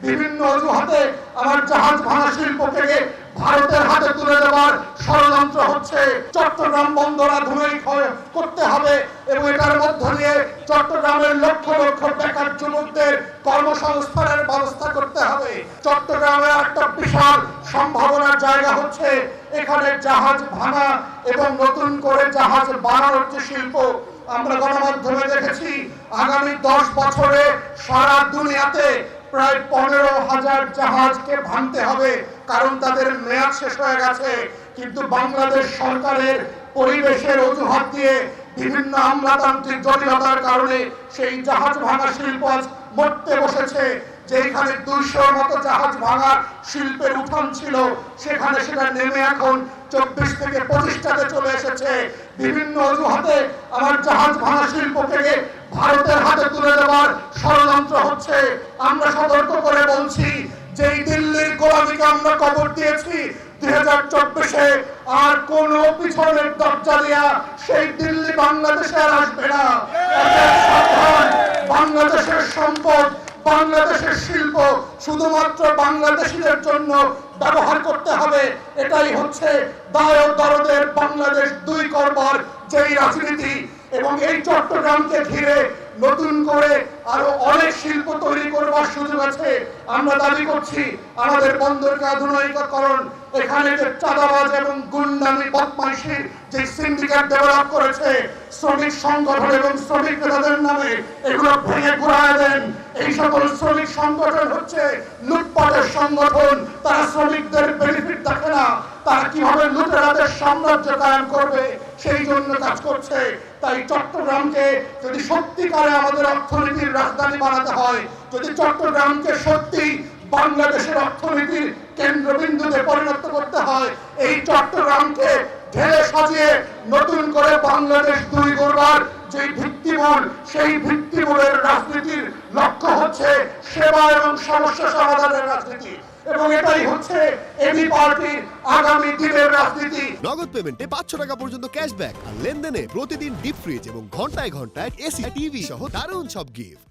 বিভিন্ন অজুহাতে আমার জাহাজ ভাঙা শিল্পকে ভারতের হাতে তুলে দেওয়ার ষড়যন্ত্র হচ্ছে। চট্টগ্রাম বন্দর আধুনিক করতে হবে এবং এটার মধ্য দিয়ে চট্টগ্রামের লক্ষ লক্ষ বেকার যুবকদের কর্মসংস্থানের ব্যবস্থা করতে হবে। চট্টগ্রামের একটা বিশাল সম্ভাবনার জায়গা হচ্ছে এখানে জাহাজ ভাঙা এবং নতুন করে জাহাজ বানানোর যে শিল্প। আমরা গণমাধ্যমে দেখেছি আগামী 10 বছরে সারা দুনিয়াতে প্রায় 15,000 জাহাজকে ভাঙতে হবে, কারণ তাদের মেয়াদ শেষ হয়ে গেছে। কিন্তু বাংলাদেশ সরকারের পরিবেশের অজুহাত দিয়ে বিভিন্ন আমলাতান্ত্রিক জটিলতার কারণে সেই জাহাজ ভাঙা শিল্প আজ মরতে বসেছে। যেখানে 200 মতো জাহাজ ভাঙার শিল্পের উঠান ছিল, সেখানে সেটা নেমে এখন 24 থেকে 25টাতে চলে এসেছে। বিভিন্ন অজুহাতে আমার জাহাজ ভাঙা শিল্পকে ভারতের হাতে তুলে দেওয়ার ষড়যন্ত্র হচ্ছে। আমরা সতর্ক করে বলছি যে এই দিল্লির গোলামিকে আমরা কবর দিয়েছি। 2024-এ আর কোন পিছনের দরজা দিয়া সেই দিল্লি বাংলাদেশে আর আসবে না। বাংলাদেশের সম্পদ, বাংলাদেশের শিল্প শুধুমাত্র বাংলাদেশিদের জন্য ব্যবহার করতে হবে। এটাই হচ্ছে দায় ও দরদের বাংলাদেশ 2 করবার যেই রাজনীতি। এবং এই চট্টগ্রামকে ঘিরে নতুন করে আরো অনেক শিল্প তৈরি করবার সুযোগ আছে। আমরা দাবি করছি আমাদের বন্দরকে আধুনিকীকরণ, এখানে যে চাঁদাবাজ এবং গুন্ডামি বদমাইশির যে সিন্ডিকেট ডেভেলপ করেছে শ্রমিক সংগঠন এবং শ্রমিক নেতাদের নামে, এগুলো ভেঙে ঘুরায় দেন। এই সকল শ্রমিক সংগঠন হচ্ছে লুটপাটের সংগঠন। তারা শ্রমিকদের বেনিফিট দেখে না, তারা কিভাবে লুটেরাদের সাম্রাজ্য কায়েম করবে সেই জন্য কাজ করছে। তাই চট্টগ্রামকে যদি সত্যিকারে আমাদের অর্থনীতির রাজধানী বানাতে হয়, যদি চট্টগ্রামকে সত্যি বাংলাদেশের অর্থনীতির কেন্দ্রবিন্দুতে পরিণত করতে হয়, এই চট্টগ্রামকে ঢেলে সাজিয়ে নতুন করে বাংলাদেশ 2 গড়বার যে ভিত্তিমূল, সেই ভিত্তিমূলের রাজনীতির লক্ষ্য হচ্ছে সেবা এবং সমস্যা সমাধানের রাজনীতি। এবং এটাই হচ্ছে এবি পার্টির আগামী দিনের রাজনীতি। নগদ পেমেন্টে 500 টাকা পর্যন্ত ক্যাশব্যাক আর লেনদেনে প্রতিদিন ডিপ ফ্রিজ এবং ঘন্টায় ঘন্টায় এসি টিভি সহ দারুণ সব গিফট।